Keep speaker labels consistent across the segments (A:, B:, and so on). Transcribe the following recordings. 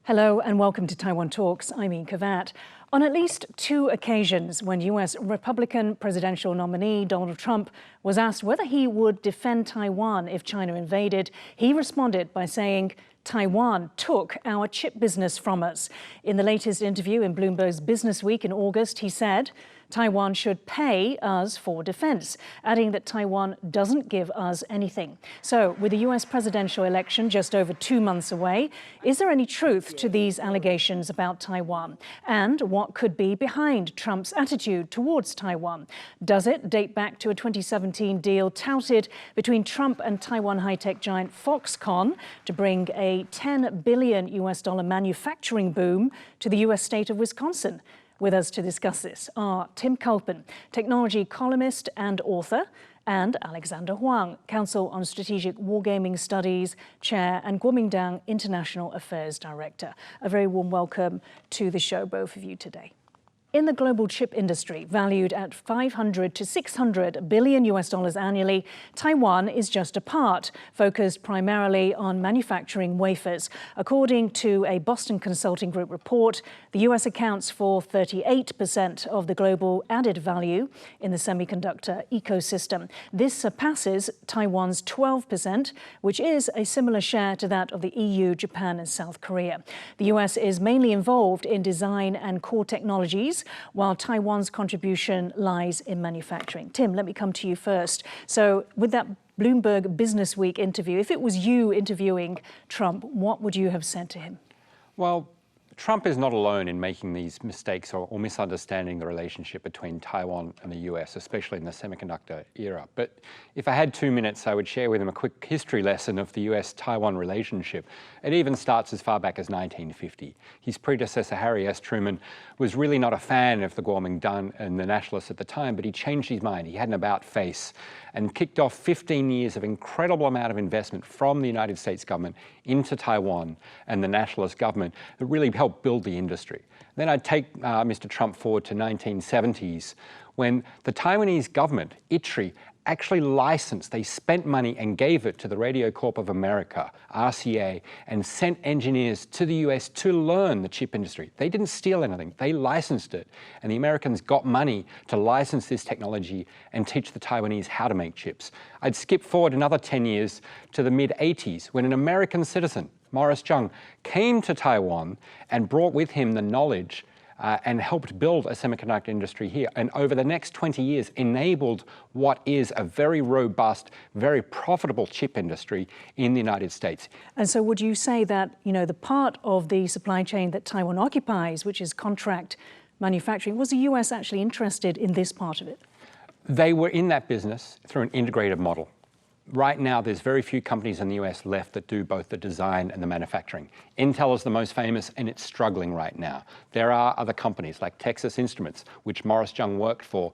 A: Hello and welcome to Taiwan Talks. I'm Ian Kavat. On at least two occasions when U.S. Republican presidential nominee Donald Trump was asked whether he would defend Taiwan if China invaded, he responded by saying, "Taiwan took our chip business from us." In the latest interview in Bloomberg's Businessweek in August, he said, Taiwan should pay us for defense, adding that Taiwan doesn't give us anything. So, with the U.S. presidential election just over 2 months away, is there any truth to these allegations about Taiwan? And what could be behind Trump's attitude towards Taiwan? Does it date back to a 2017 deal touted between Trump and Taiwan high-tech giant Foxconn to bring a $10 billion manufacturing boom to the U.S. state of Wisconsin? With us to discuss this are Tim Culpan, technology columnist and author, and Alexander Huang, Council on Strategic Wargaming Studies Chair and Kuomintang International Affairs Director. A very warm welcome to the show, both of you today. In the global chip industry, valued at $500 to $600 billion annually, Taiwan is just a part, focused primarily on manufacturing wafers. According to a Boston Consulting Group report, the U.S. accounts for 38% of the global added value in the semiconductor ecosystem. This surpasses Taiwan's 12%, which is a similar share to that of the EU, Japan, and South Korea. The U.S. is mainly involved in design and core technologies, while Taiwan's contribution lies in manufacturing. Tim, let me come to you first. So with that Bloomberg Businessweek interview, if it was you interviewing Trump, what would you have said to him?
B: Well, Trump is not alone in making these mistakes or misunderstanding the relationship between Taiwan and the US, especially in the semiconductor era. But if I had 2 minutes, I would share with him a quick history lesson of the US-Taiwan relationship. It even starts as far back as 1950. His predecessor, Harry S. Truman, was really not a fan of the Kuomintang and the nationalists at the time, but he changed his mind. He had an about face and kicked off 15 years of incredible amount of investment from the United States government into Taiwan and the nationalist government that really helped build the industry. Then I'd take Mr. Trump forward to 1970s when the Taiwanese government, ITRI, actually licensed, they spent money and gave it to the Radio Corp of America, RCA, and sent engineers to the US to learn the chip industry. They didn't steal anything, they licensed it. And the Americans got money to license this technology and teach the Taiwanese how to make chips. I'd skip forward another 10 years to the mid-80s when an American citizen, Morris Chang, came to Taiwan and brought with him the knowledge and helped build a semiconductor industry here. And over the next 20 years, enabled what is a very robust, very profitable chip industry in the United States.
A: And so would you say that, the part of the supply chain that Taiwan occupies, which is contract manufacturing, was the US actually interested in this part of it?
B: They were in that business through an integrated model. Right now, there's very few companies in the US left that do both the design and the manufacturing. Intel is the most famous, and it's struggling right now. There are other companies like Texas Instruments, which Morris Chang worked for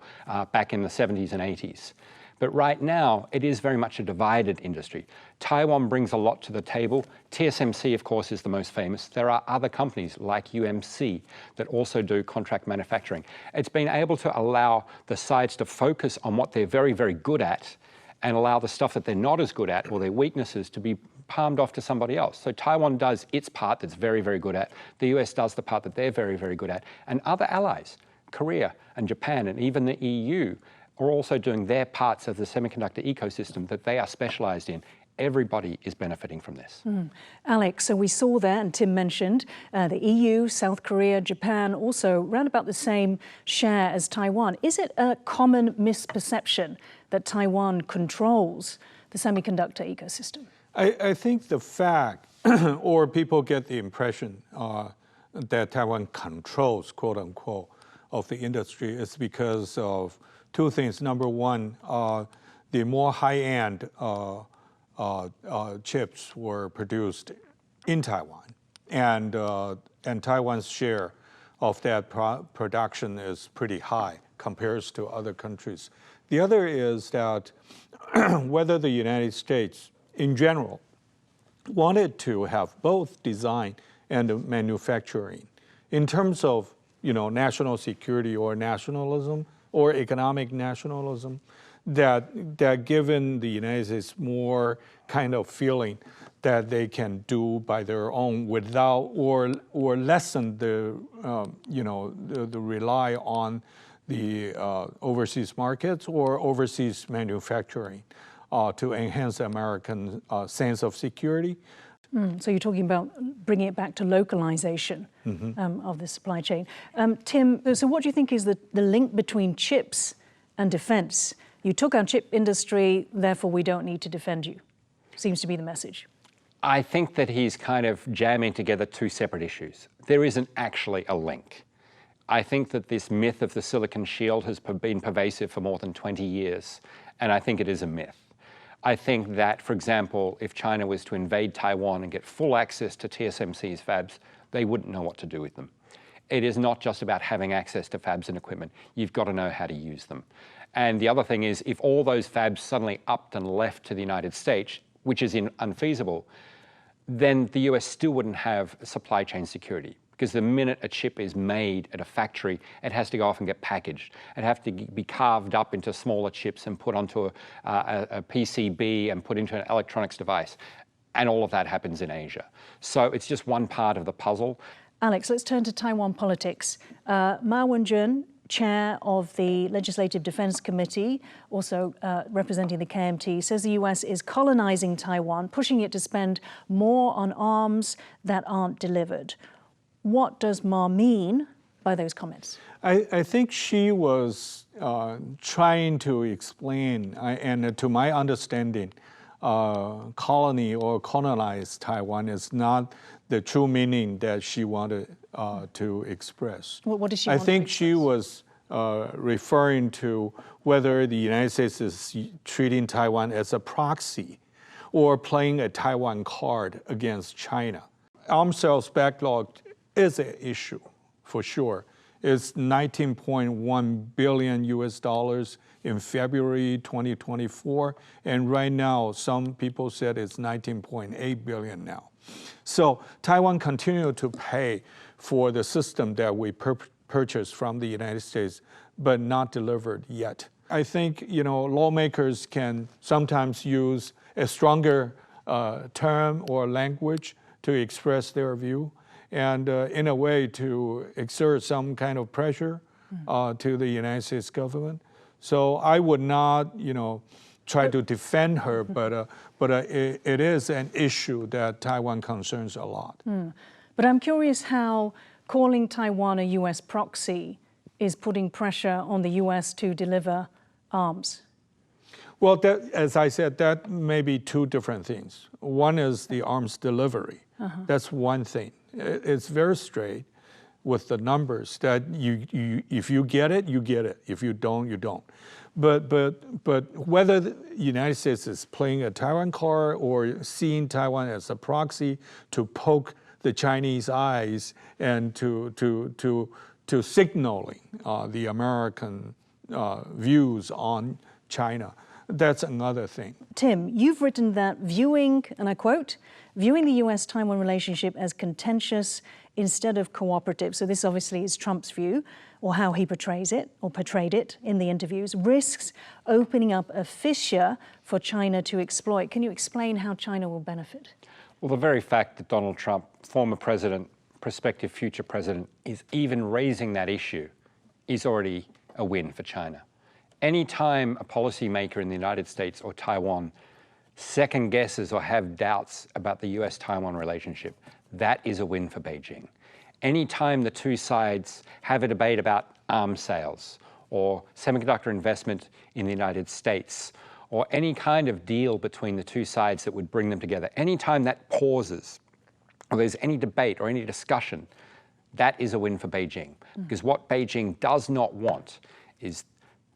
B: back in the 70s and 80s. But right now, it is very much a divided industry. Taiwan brings a lot to the table. TSMC, of course, is the most famous. There are other companies like UMC that also do contract manufacturing. It's been able to allow the sides to focus on what they're very, very good at and allow the stuff that they're not as good at or their weaknesses to be palmed off to somebody else. So Taiwan does its part that's very, very good at. The US does the part that they're very, very good at. And other allies, Korea and Japan and even the EU, are also doing their parts of the semiconductor ecosystem that they are specialized in. Everybody is benefiting from this.
A: Alex, so we saw there, and Tim mentioned, the EU, South Korea, Japan, also around about the same share as Taiwan. Is it a common misperception that Taiwan controls the semiconductor ecosystem?
C: I think the fact, or people get the impression that Taiwan controls, quote unquote, of the industry is because of two things. Number one, the more high-end chips were produced in Taiwan, and Taiwan's share of that production is pretty high compared to other countries. The other is that whether the United States in general wanted to have both design and manufacturing in terms of national security or nationalism or economic nationalism, that given the United States more kind of feeling that they can do by their own without or lessen the the rely on the overseas markets or overseas manufacturing to enhance the American sense of security.
A: So you're talking about bringing it back to localization of the supply chain. Tim, so what do you think is the link between chips and defense? You took our chip industry, therefore we don't need to defend you. Seems to be the message.
B: I think that he's kind of jamming together two separate issues. There isn't actually a link. I think that this myth of the Silicon Shield has been pervasive for more than 20 years, and I think it is a myth. I think that, for example, if China was to invade Taiwan and get full access to TSMC's fabs, they wouldn't know what to do with them. It is not just about having access to fabs and equipment. You've got to know how to use them. And the other thing is, if all those fabs suddenly upped and left to the United States, which is unfeasible, then the US still wouldn't have supply chain security. Because the minute a chip is made at a factory, it has to go off and get packaged. It has to be carved up into smaller chips and put onto a PCB and put into an electronics device. And all of that happens in Asia. So it's just one part of the puzzle.
A: Alex, let's turn to Taiwan politics. Ma Wen-jun, chair of the Legislative Defense Committee, also representing the KMT, says the US is colonizing Taiwan, pushing it to spend more on arms that aren't delivered. What does Ma mean by those comments?
C: I think she was trying to explain, and to my understanding, colony or colonize Taiwan is not the true meaning that she wanted to express.
A: What did she
C: I
A: want
C: think
A: to
C: she was referring to whether the United States is treating Taiwan as a proxy or playing a Taiwan card against China. Arms sales backlog is an issue for sure. It's $19.1 billion US in February 2024, and right now some people said it's 19.8 billion now. So Taiwan continued to pay for the system that we purchased from the United States, but not delivered yet. I think lawmakers can sometimes use a stronger term or language to express their view, and in a way to exert some kind of pressure to the United States government. So I would not, try to defend her, but it is an issue that Taiwan concerns a lot.
A: But I'm curious how calling Taiwan a US proxy is putting pressure on the US to deliver arms.
C: Well, as I said, that may be two different things. One is the arms delivery. That's one thing. It's very straight with the numbers that if you get it, you get it. If you don't, you don't. But whether the United States is playing a Taiwan card or seeing Taiwan as a proxy to poke the Chinese eyes and to signaling the American views on China, that's another thing.
A: Tim, you've written that viewing, and I quote, viewing the US-Taiwan relationship as contentious instead of cooperative, so this obviously is Trump's view, or how he portrays it, or portrayed it in the interviews, risks opening up a fissure for China to exploit. Can you explain how China will benefit?
B: Well, the very fact that Donald Trump, former president, prospective future president, is even raising that issue is already a win for China. Anytime a policymaker in the United States or Taiwan second guesses or have doubts about the US-Taiwan relationship, that is a win for Beijing. Anytime the two sides have a debate about arms sales or semiconductor investment in the United States or any kind of deal between the two sides that would bring them together, anytime that pauses or there's any debate or any discussion, that is a win for Beijing. Because what Beijing does not want is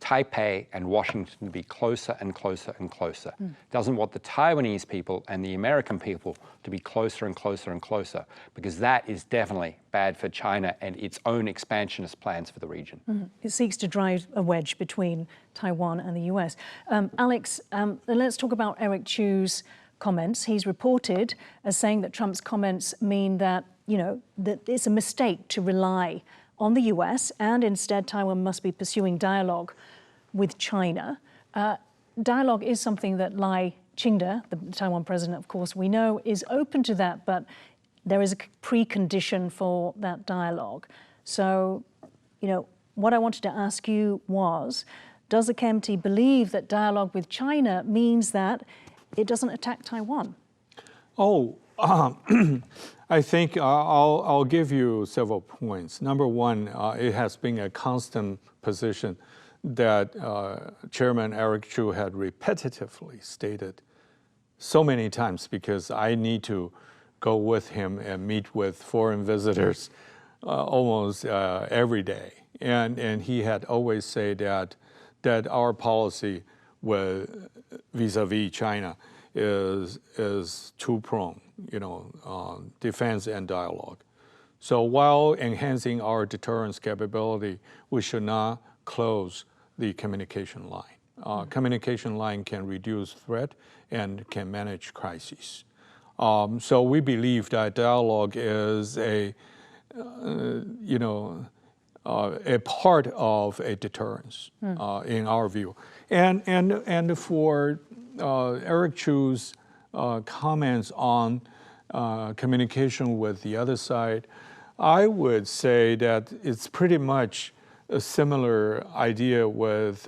B: Taipei and Washington to be closer and closer and closer. Doesn't want the Taiwanese people and the American people to be closer and closer and closer, because that is definitely bad for China and its own expansionist plans for the region.
A: It seeks to drive a wedge between Taiwan and the US. Alex, let's talk about Eric Chu's comments. He's reported as saying that Trump's comments mean that, that it's a mistake to rely on the US, and instead Taiwan must be pursuing dialogue with China. dialogue is something that Lai Ching-te, the Taiwan president, of course, we know, is open to that, but there is a precondition for that dialogue. So, what I wanted to ask you was, does the KMT believe that dialogue with China means that it doesn't attack Taiwan?
C: I think I'll give you several points. Number one, it has been a constant position that Chairman Eric Chu had repetitively stated so many times, because I need to go with him and meet with foreign visitors almost every day. And he had always said that our policy vis-a-vis China is two-pronged, defense and dialogue. So while enhancing our deterrence capability, we should not close the communication line. Communication line can reduce threat and can manage crises. So we believe that dialogue is a part of a deterrence in our view. And for Eric Chu's comments on communication with the other side, I would say that it's pretty much a similar idea with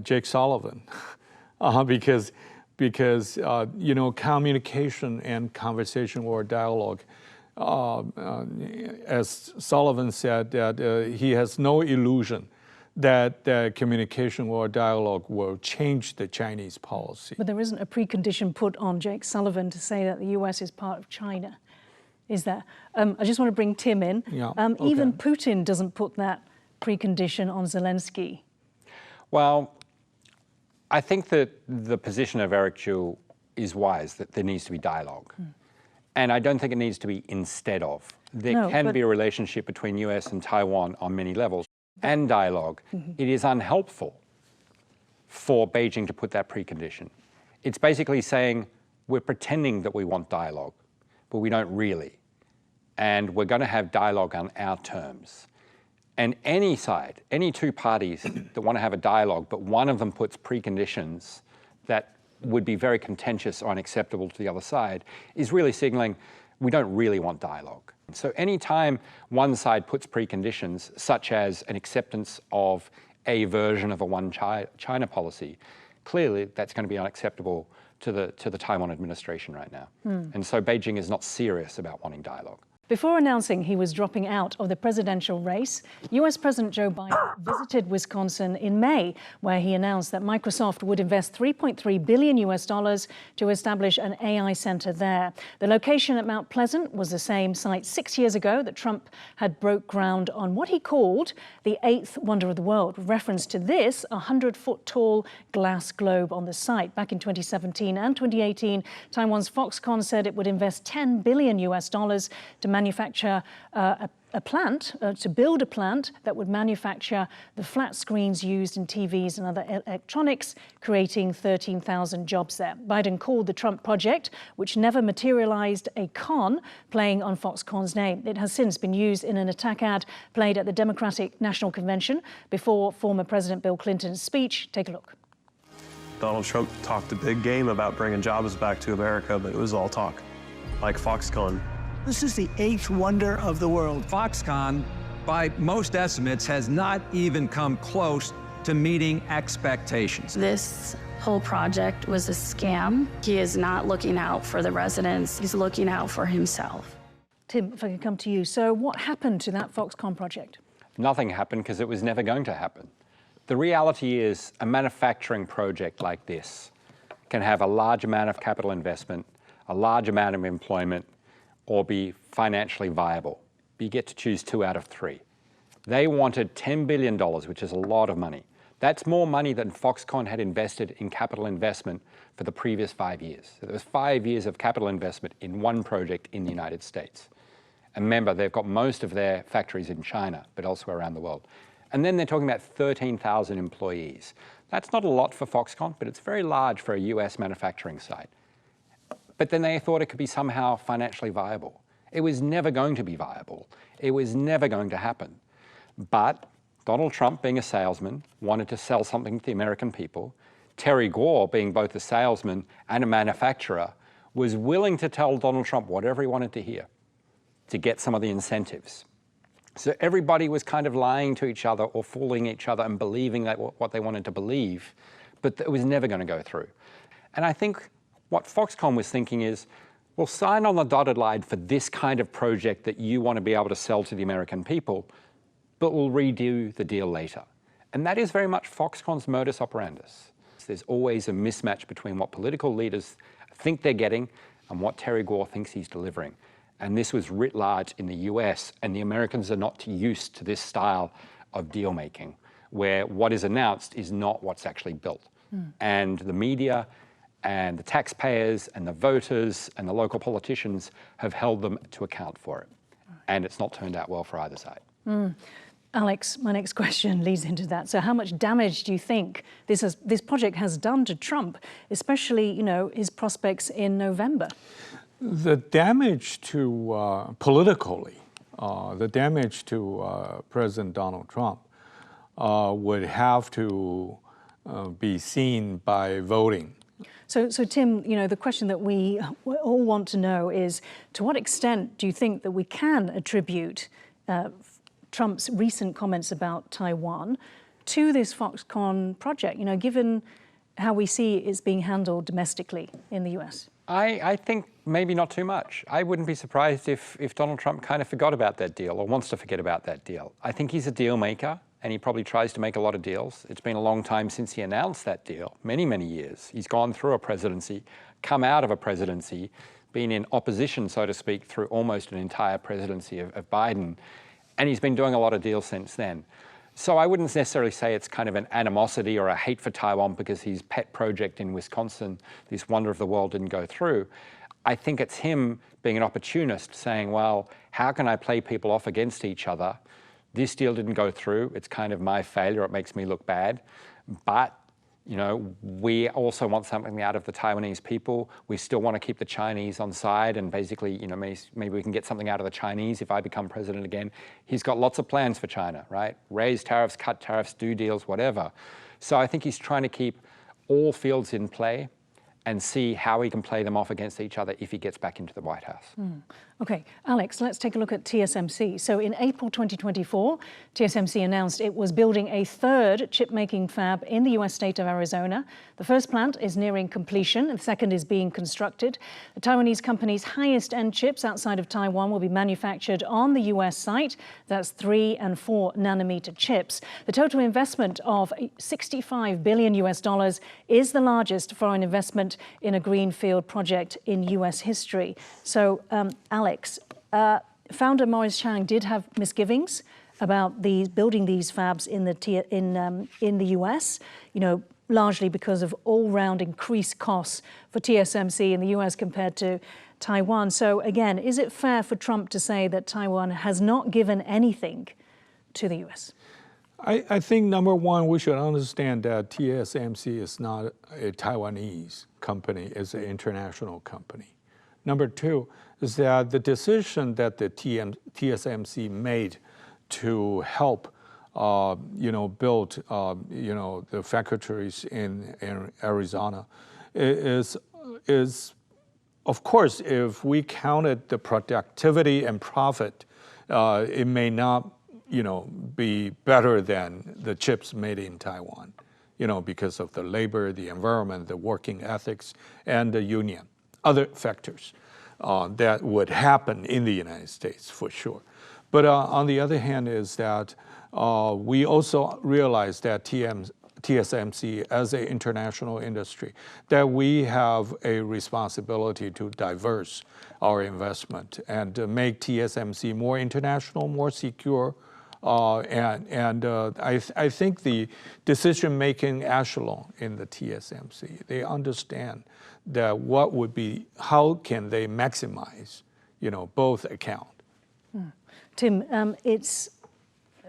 C: Jake Sullivan, because communication and conversation or dialogue, as Sullivan said, that he has no illusion that communication or dialogue will change the Chinese policy.
A: But there isn't a precondition put on Jake Sullivan to say that the US is part of China, is there? I just want to bring Tim in.
C: Yeah,
A: Even
C: okay.
A: Putin doesn't put that precondition on Zelensky.
B: Well, I think that the position of Eric Chu is wise, that there needs to be dialogue. And I don't think it needs to be instead of. There can be a relationship between US and Taiwan on many levels, and dialogue. It is unhelpful for Beijing to put that precondition. It's basically saying we're pretending that we want dialogue, but we don't really. And we're going to have dialogue on our terms. And any side, any two parties that want to have a dialogue, but one of them puts preconditions that would be very contentious or unacceptable to the other side, is really signaling we don't really want dialogue. So anytime one side puts preconditions, such as an acceptance of a version of a one China policy, clearly that's going to be unacceptable to the Taiwan administration right now. And so Beijing is not serious about wanting dialogue.
A: Before announcing he was dropping out of the presidential race, US President Joe Biden visited Wisconsin in May, where he announced that Microsoft would invest $3.3 billion to establish an AI center there. The location at Mount Pleasant was the same site 6 years ago that Trump had broke ground on what he called the eighth wonder of the world, with reference to this 100-foot-tall glass globe on the site. Back in 2017 and 2018, Taiwan's Foxconn said it would invest $10 billion to manufacture to build a plant that would manufacture the flat screens used in TVs and other electronics, creating 13,000 jobs there. Biden called the Trump project, which never materialized, a con, playing on Foxconn's name. It has since been used in an attack ad played at the Democratic National Convention before former President Bill Clinton's speech. Take a look.
D: Donald Trump talked a big game about bringing jobs back to America, but it was all talk, like Foxconn.
E: This is the eighth wonder of the world.
F: Foxconn, by most estimates, has not even come close to meeting expectations.
G: This whole project was a scam. He is not looking out for the residents. He's looking out for himself.
A: Tim, if I could come to you. So what happened to that Foxconn project?
B: Nothing happened because it was never going to happen. The reality is a manufacturing project like this can have a large amount of capital investment, a large amount of employment, or be financially viable. You get to choose 2 out of 3. They wanted $10 billion, which is a lot of money. That's more money than Foxconn had invested in capital investment for the previous 5 years. So there was 5 years of capital investment in one project in the United States. And remember, they've got most of their factories in China, but elsewhere around the world. And then they're talking about 13,000 employees. That's not a lot for Foxconn, but it's very large for a US manufacturing site. But then they thought it could be somehow financially viable. It was never going to be viable. It was never going to happen. But Donald Trump, being a salesman, wanted to sell something to the American people. Terry Gore, being both a salesman and a manufacturer, was willing to tell Donald Trump whatever he wanted to hear to get some of the incentives. So everybody was kind of lying to each other or fooling each other and believing that what they wanted to believe, but it was never going to go through. And I think what Foxconn was thinking is, we'll sign on the dotted line for this kind of project that you want to be able to sell to the American people, but we'll redo the deal later. And that is very much Foxconn's modus operandus. There's always a mismatch between what political leaders think they're getting and what Terry Gore thinks he's delivering. And this was writ large in the US, and the Americans are not used to this style of deal making, where what is announced is not what's actually built. And the media and the taxpayers and the voters and the local politicians have held them to account for it. And it's not turned out well for either side.
A: Alex, my next question leads into that. So how much damage do you think this project has done to Trump, especially, his prospects in November?
C: The damage to, politically, the damage to President Donald Trump would have to be seen by voting.
A: So Tim, the question that we all want to know is, to what extent do you think that we can attribute Trump's recent comments about Taiwan to this Foxconn project, given how we see it's being handled domestically in the US?
B: I think maybe not too much. I wouldn't be surprised if Donald Trump kind of forgot about that deal or wants to forget about that deal. I think he's a deal maker, and he probably tries to make a lot of deals. It's been a long time since he announced that deal, many, many years. He's gone through a presidency, come out of a presidency, been in opposition, so to speak, through almost an entire presidency of Biden, and he's been doing a lot of deals since then. So I wouldn't necessarily say it's kind of an animosity or a hate for Taiwan because his pet project in Wisconsin, this wonder of the world, didn't go through. I think it's him being an opportunist saying, well, how can I play people off against each other? This deal didn't go through. It's kind of my failure. It makes me look bad. But, we also want something out of the Taiwanese people. We still want to keep the Chinese on side, and basically, maybe we can get something out of the Chinese if I become president again. He's got lots of plans for China, right? Raise tariffs, cut tariffs, do deals, whatever. So I think he's trying to keep all fields in play and see how he can play them off against each other if he gets back into the White House.
A: Okay, Alex, let's take a look at TSMC. So in April 2024, TSMC announced it was building a third chip-making fab in the US state of Arizona. The first plant is nearing completion, and the second is being constructed. The Taiwanese company's highest-end chips outside of Taiwan will be manufactured on the US site. That's 3 and 4 nanometer chips. The total investment of $65 billion is the largest foreign investment in a greenfield project in US history. So, Alex, founder Morris Chang did have misgivings about building these fabs in the US, largely because of all-round increased costs for TSMC in the US compared to Taiwan. So again, is it fair for Trump to say that Taiwan has not given anything to the US?
C: I think, number one, we should understand that TSMC is not a Taiwanese company, it's an international company. Number two is that the decision that the TSMC made to help, build, the factories in Arizona is, of course, if we counted the productivity and profit, it may not, be better than the chips made in Taiwan, because of the labor, the environment, the working ethics, and the union, other factors that would happen in the United States for sure. But on the other hand is that we also realize that TSMC as an international industry, that we have a responsibility to diverse our investment and to make TSMC more international, more secure. I think the decision-making echelon in the TSMC, they understand that how can they maximize, both account.
A: Tim, it's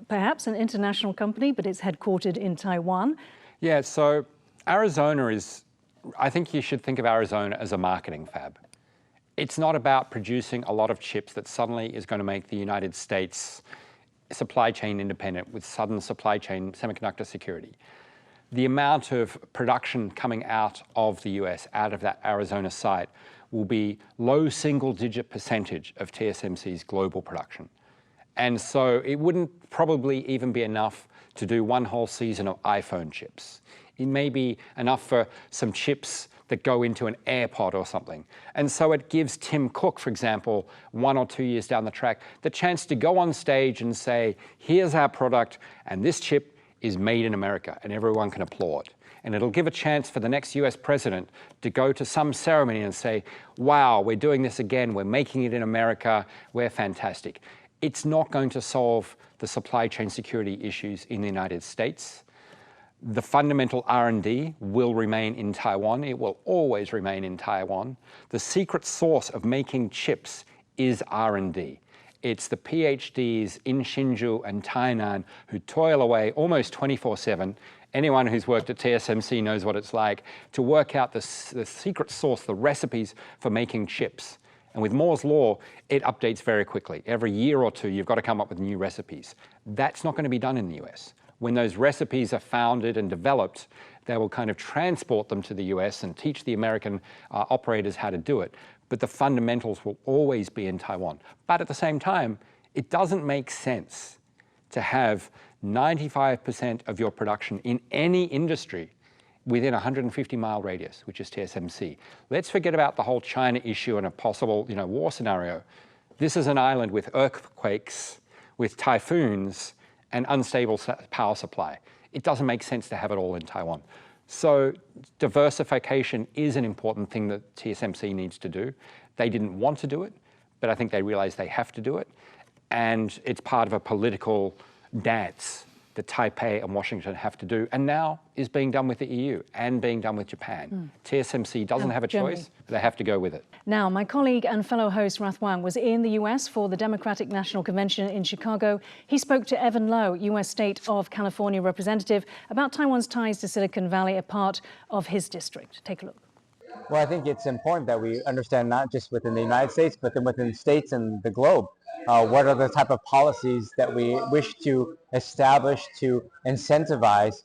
A: perhaps an international company, but it's headquartered in Taiwan.
B: Yeah, so Arizona I think you should think of Arizona as a marketing fab. It's not about producing a lot of chips that suddenly is going to make the United States supply chain independent with sudden supply chain semiconductor security. The amount of production coming out of the US, out of that Arizona site, will be low single-digit percentage of TSMC's global production. And so it wouldn't probably even be enough to do one whole season of iPhone chips. It may be enough for some chips that go into an AirPod or something. And so it gives Tim Cook, for example, 1 or 2 years down the track, the chance to go on stage and say, here's our product, and this chip is made in America, and everyone can applaud. And it'll give a chance for the next US president to go to some ceremony and say, wow, we're doing this again, we're making it in America, we're fantastic. It's not going to solve the supply chain security issues in the United States. The fundamental R&D will remain in Taiwan. It will always remain in Taiwan. The secret sauce of making chips is R&D. It's the PhDs in Hsinchu and Tainan who toil away almost 24/7. Anyone who's worked at TSMC knows what it's like to work out the secret sauce, the recipes for making chips. And with Moore's law, it updates very quickly. Every year or two, you've got to come up with new recipes. That's not going to be done in the US. When those recipes are founded and developed, they will kind of transport them to the US and teach the American operators how to do it. But the fundamentals will always be in Taiwan. But at the same time, it doesn't make sense to have 95% of your production in any industry within a 150-mile radius, which is TSMC. Let's forget about the whole China issue and a possible, war scenario. This is an island with earthquakes, with typhoons, and unstable power supply. It doesn't make sense to have it all in Taiwan. So diversification is an important thing that TSMC needs to do. They didn't want to do it, but I think they realize they have to do it. And it's part of a political dance that Taipei and Washington have to do, and now is being done with the EU and being done with Japan. TSMC doesn't have a choice, they have to go with it.
A: Now, my colleague and fellow host Huang was in the US for the Democratic National Convention in Chicago. He spoke to Evan Lowe, US State of California representative, about Taiwan's ties to Silicon Valley, a part of his district. Take a look.
H: Well, I think it's important that we understand not just within the United States, but then within states and the globe, what are the type of policies that we wish to establish to incentivize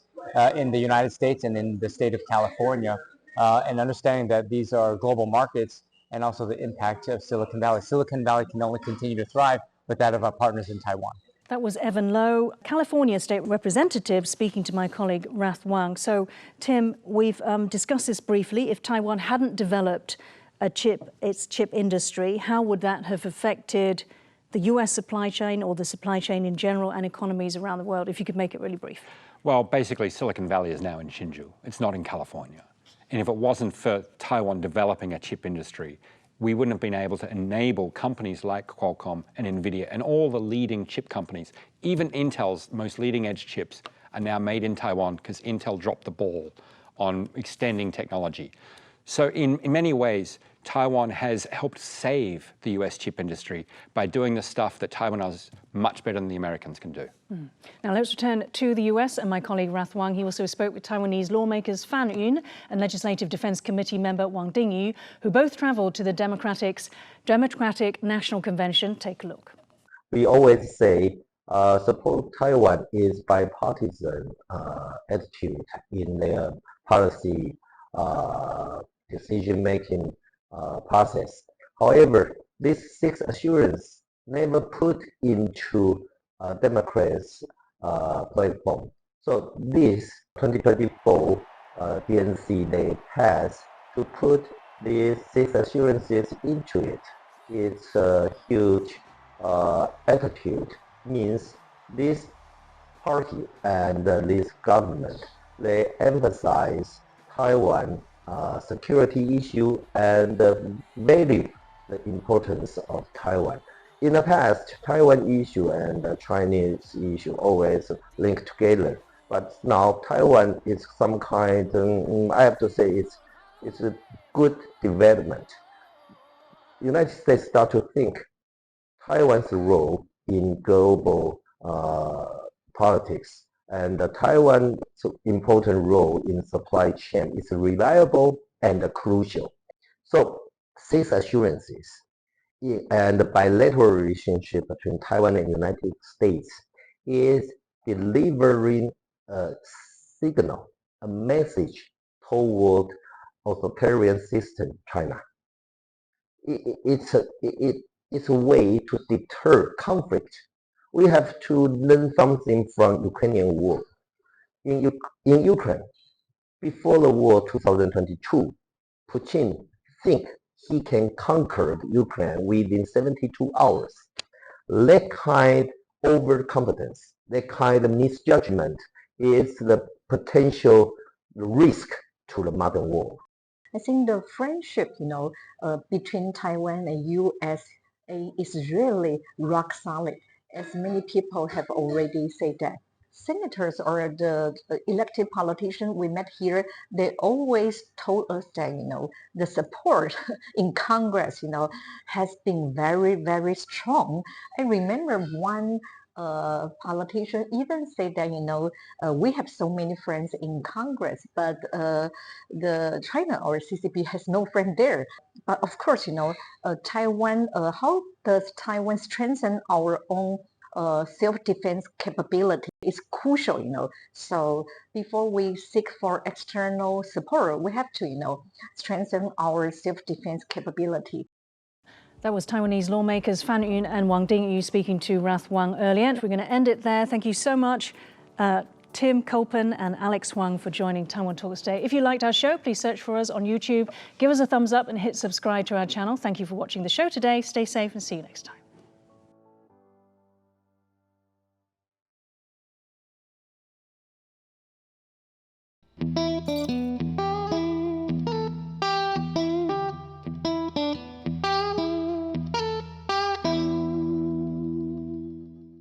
H: in the United States and in the state of California, and understanding that these are global markets and also the impact of Silicon Valley. Silicon Valley can only continue to thrive with that of our partners in Taiwan.
A: That was Evan Lowe, California State Representative, speaking to my colleague Huang. So, Tim, we've discussed this briefly. If Taiwan hadn't developed its chip industry, how would that have affected the US supply chain or the supply chain in general and economies around the world, if you could make it really brief?
B: Well, basically, Silicon Valley is now in Hsinchu. It's not in California. And if it wasn't for Taiwan developing a chip industry, we wouldn't have been able to enable companies like Qualcomm and NVIDIA and all the leading chip companies. Even Intel's most leading edge chips are now made in Taiwan because Intel dropped the ball on extending technology. So in many ways, Taiwan has helped save the US chip industry by doing the stuff that Taiwan does much better than the Americans can do.
A: Now let's return to the US and my colleague Huang. He also spoke with Taiwanese lawmakers Fan Yun and Legislative Defense Committee member Wang Dingyu, who both traveled to the Democratic National Convention. Take a look.
I: We always say support Taiwan is bipartisan attitude in their policy decision-making process. However, this 6 assurance never put into Democrats' platform. So this 2024 DNC they passed to put these 6 assurances into it. It's a huge attitude. Means this party and this government they emphasize Taiwan security issue and value the importance of Taiwan. In the past, Taiwan issue and the Chinese issue always linked together. But now Taiwan is some kind, I have to say it's a good development. United States start to think Taiwan's role in global politics and Taiwan's important role in supply chain is reliable and crucial. So 6 assurances and the bilateral relationship between Taiwan and the United States is delivering a signal, a message toward authoritarian system China. It's a way to deter conflict. We have to learn something from Ukrainian war. In Ukraine, before the war 2022, Putin think he can conquer Ukraine within 72 hours. That kind of overconfidence, that kind of misjudgment is the potential risk to the modern world.
J: I think the friendship, between Taiwan and U.S. is really rock solid, as many people have already said that. Senators or the elected politicians we met here, they always told us that, the support in Congress, has been very, very strong. I remember one politician even said that, we have so many friends in Congress, but the China or CCP has no friend there. But of course, Taiwan, how does Taiwan strengthen our own self-defense capability is crucial, So before we seek for external support, we have to, strengthen our self-defense capability.
A: That was Taiwanese lawmakers Fan Yun and Wang Dingyu speaking to Huang earlier. We're going to end it there. Thank you so much, Tim, Culpan and Alex Huang for joining Taiwan Talks today. If you liked our show, please search for us on YouTube. Give us a thumbs up and hit subscribe to our channel. Thank you for watching the show today. Stay safe and see you next time.